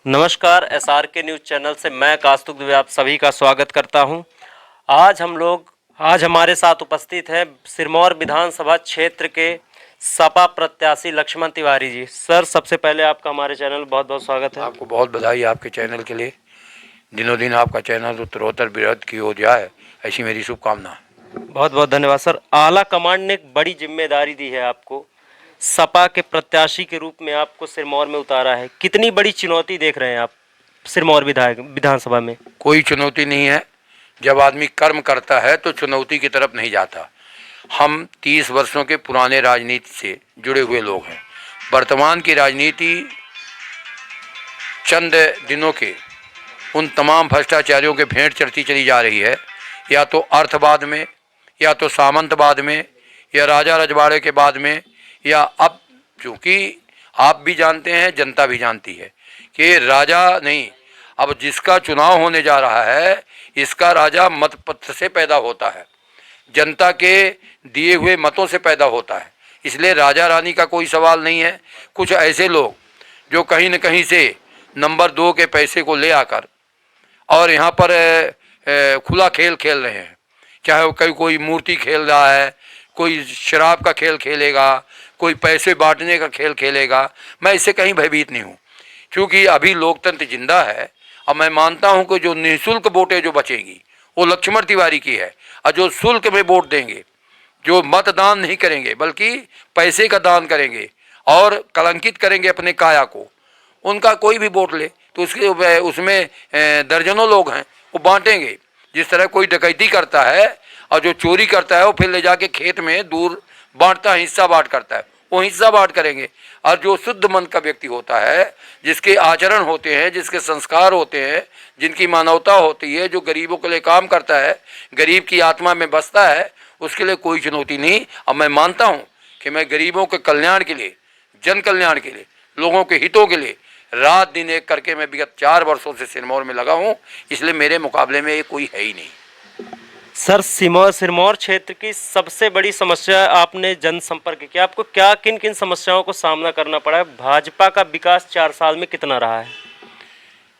नमस्कार, SRK news channel से मैं कास्तुक दुबे आप सभी का स्वागत करता हूं। आज हमारे साथ उपस्थित हैं सिरमौर विधानसभा क्षेत्र के सपा प्रत्याशी लक्ष्मण तिवारी जी। सर, सबसे पहले आपका हमारे चैनल में बहुत बहुत स्वागत है। आपको बहुत बधाई आपके चैनल के लिए। दिनों दिन आपका चैनल उत्तरोत्तर वृद्धि की ओर जाए, ऐसी मेरी शुभकामना। बहुत बहुत धन्यवाद सर। आला कमांड ने एक बड़ी जिम्मेदारी दी है आपको, सपा के प्रत्याशी के रूप में आपको सिरमौर में उतारा है। कितनी बड़ी चुनौती देख रहे हैं आप सिरमौर विधानसभा में? कोई चुनौती नहीं है। जब आदमी कर्म करता है तो चुनौती की तरफ नहीं जाता। हम 30 वर्षों के पुराने राजनीति से जुड़े हुए लोग हैं। वर्तमान की राजनीति चंद दिनों के उन तमाम भ्रष्टाचारियों के भेंट चढ़ती चली जा रही है, या तो अर्थवाद में, या तो सामंतवाद में, या राजा रजवाड़े के बाद में, या अब चूँकि आप भी जानते हैं, जनता भी जानती है कि राजा नहीं, अब जिसका चुनाव होने जा रहा है इसका राजा मतपत्र से पैदा होता है, जनता के दिए हुए मतों से पैदा होता है। इसलिए राजा रानी का कोई सवाल नहीं है। कुछ ऐसे लोग जो कहीं न कहीं से नंबर 2 के पैसे को ले आकर और यहाँ पर खुला खेल खेल रहे हैं, चाहे वो कोई मूर्ति खेल रहा है, कोई शराब का खेल खेलेगा, कोई पैसे बांटने का खेल खेलेगा। मैं इससे कहीं भयभीत नहीं हूँ, क्योंकि अभी लोकतंत्र जिंदा है। और मैं मानता हूँ कि जो निःशुल्क वोटें जो बचेंगी वो लक्ष्मण तिवारी की है, और जो शुल्क में वोट देंगे, जो मतदान नहीं करेंगे बल्कि पैसे का दान करेंगे और कलंकित करेंगे अपने काया को, उनका कोई भी वोट ले तो उसमें दर्जनों लोग हैं, वो बांटेंगे। जिस तरह कोई डकैती करता है और जो चोरी करता है वो फिर ले जाके खेत में दूर बांटता है, हिस्सा बांट करता है, वो हिस्सा बांट करेंगे। और जो शुद्ध मन का व्यक्ति होता है, जिसके आचरण होते हैं, जिसके संस्कार होते हैं, जिनकी मानवता होती है, जो गरीबों के लिए काम करता है, गरीब की आत्मा में बसता है, उसके लिए कोई चुनौती नहीं। अब मैं मानता हूँ कि मैं गरीबों के कल्याण के लिए, जन कल्याण के लिए, लोगों के हितों के लिए रात दिन एक करके मैं विगत 4 वर्षों से सिरमौर में लगा हूँ। इसलिए मेरे मुकाबले में ये कोई है ही नहीं। सर, सिरमौर क्षेत्र की सबसे बड़ी समस्या आपने जनसंपर्क किया, आपको क्या किन किन समस्याओं को सामना करना पड़ा है? भाजपा का विकास 4 साल में कितना रहा है?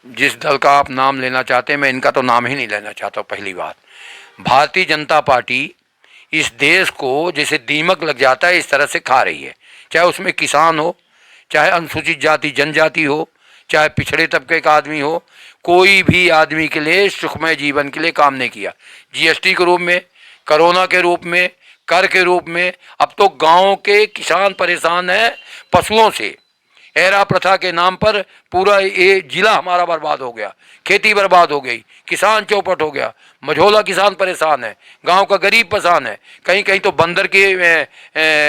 जिस दल का आप नाम लेना चाहते हैं, मैं इनका तो नाम ही नहीं लेना चाहता। पहली बात, भारतीय जनता पार्टी इस देश को जैसे दीमक लग जाता है इस तरह से खा रही है। चाहे उसमें किसान हो, चाहे अनुसूचित जाति जनजाति हो, चाहे पिछड़े तबके का आदमी हो, कोई भी आदमी के लिए सुखमय जीवन के लिए काम नहीं किया। जीएसटी के रूप में, कोरोना के रूप में, कर के रूप में। अब तो गाँव के किसान परेशान हैं पशुओं से। एरा प्रथा के नाम पर पूरा ये जिला हमारा बर्बाद हो गया, खेती बर्बाद हो गई, किसान चौपट हो गया, मझोला किसान परेशान है, गांव का गरीब परेशान है, कहीं कहीं तो बंदर के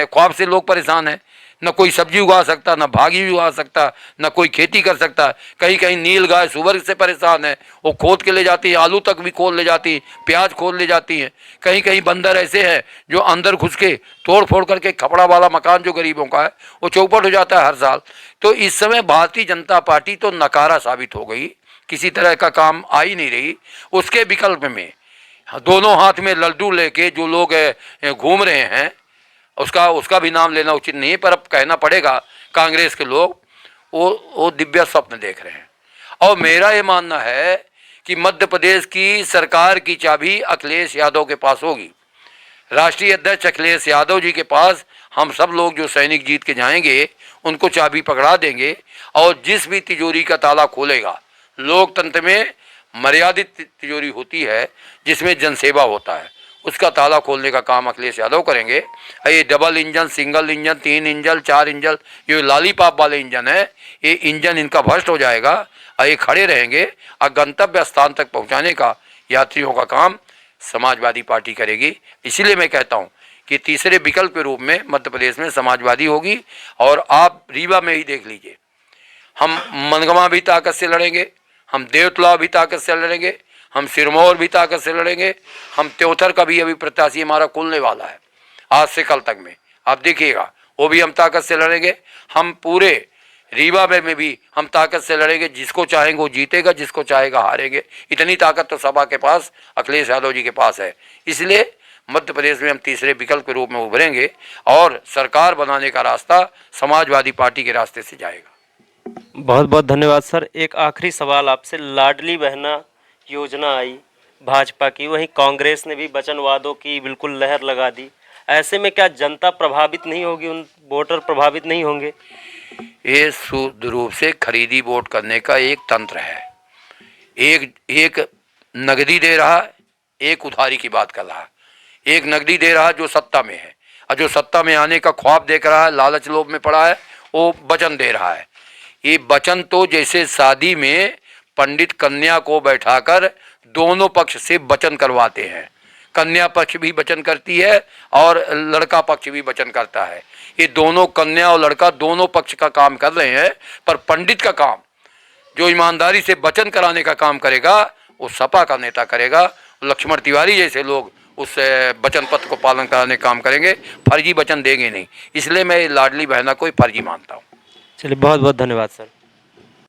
ख्वाब से लोग परेशान हैं। न कोई सब्जी उगा सकता, न भागी उगा सकता, न कोई खेती कर सकता। कहीं कहीं नील गाय सुअर से परेशान है, वो खोद के ले जाती है, आलू तक भी खोद ले जाती, प्याज खोद ले जाती हैं। कहीं कहीं बंदर ऐसे हैं जो अंदर घुस के तोड़ फोड़ करके खपड़ा वाला मकान जो गरीबों का है वो चौपट हो जाता है हर साल। तो इस समय भारतीय जनता पार्टी तो नकारा साबित हो गई, किसी तरह का काम आ ही नहीं रही। उसके विकल्प में दोनों हाथ में लड्डू लेके जो लोग घूम रहे हैं, उसका भी नाम लेना उचित नहीं है, पर अब कहना पड़ेगा, कांग्रेस के लोग वो दिव्य स्वप्न देख रहे हैं। और मेरा ये मानना है कि मध्य प्रदेश की सरकार की चाबी अखिलेश यादव के पास होगी। राष्ट्रीय अध्यक्ष अखिलेश यादव जी के पास हम सब लोग जो सैनिक जीत के जाएंगे उनको चाबी पकड़ा देंगे, और जिस भी तिजोरी का ताला खोलेगा, लोकतंत्र में मर्यादित तिजोरी होती है जिसमें जनसेवा होता है, उसका ताला खोलने का काम अखिलेश यादव करेंगे। ये double engine, single engine, 3 engine, 4 engine, ये लॉलीपॉप वाले इंजन है, ये इंजन इनका भ्रष्ट हो जाएगा और ये खड़े रहेंगे, और गंतव्य स्थान तक पहुंचाने का यात्रियों का काम समाजवादी पार्टी करेगी। इसीलिए मैं कहता हूं कि तीसरे विकल्प के रूप में मध्य प्रदेश में समाजवादी होगी। और आप रीवा में ही देख लीजिए, हम मनगवा भी ताकत से लड़ेंगे, हम देवतला भी ताकत से लड़ेंगे, हम सिरमौर भी ताकत से लड़ेंगे, हम त्योथर का भी अभी प्रत्याशी हमारा खुलने वाला है आज से कल तक में, आप देखिएगा, वो भी हम ताकत से लड़ेंगे। हम पूरे रीवा में भी हम ताकत से लड़ेंगे, जिसको चाहेंगे वो जीतेगा, जिसको चाहेगा हारेंगे। इतनी ताकत तो सपा के पास, अखिलेश यादव जी के पास है। इसलिए मध्य प्रदेश में हम तीसरे विकल्प के रूप में उभरेंगे और सरकार बनाने का रास्ता समाजवादी पार्टी के रास्ते से जाएगा। बहुत बहुत धन्यवाद सर। एक आखिरी सवाल आपसे, लाडली बहना योजना आई भाजपा की, वहीं कांग्रेस ने भी वचन वादों की बिल्कुल लहर लगा दी। ऐसे में क्या जनता प्रभावित नहीं होगी, उन वोटर प्रभावित नहीं होंगे? ये शुद्ध रूप से खरीदी वोट करने का एक तंत्र है। एक एक नगदी दे रहा है, एक उधारी की बात कर रहा है। एक नगदी दे रहा है जो सत्ता में है, और जो सत्ता में आने का ख्वाब देख रहा है, लालच लोभ में पड़ा है, वो वचन दे रहा है। ये वचन तो जैसे शादी में पंडित कन्या को बैठाकर दोनों पक्ष से वचन करवाते हैं, कन्या पक्ष भी वचन करती है और लड़का पक्ष भी वचन करता है। ये दोनों, कन्या और लड़का दोनों पक्ष का काम कर रहे हैं, पर पंडित का काम, जो ईमानदारी से वचन कराने का काम करेगा, वो सपा का नेता करेगा। लक्ष्मण तिवारी जैसे लोग उस वचन पत्र को पालन कराने का काम करेंगे, फर्जी वचन देंगे नहीं। इसलिए मैं लाडली बहना को ही फर्जी मानता हूँ। चलिए, बहुत बहुत धन्यवाद सर।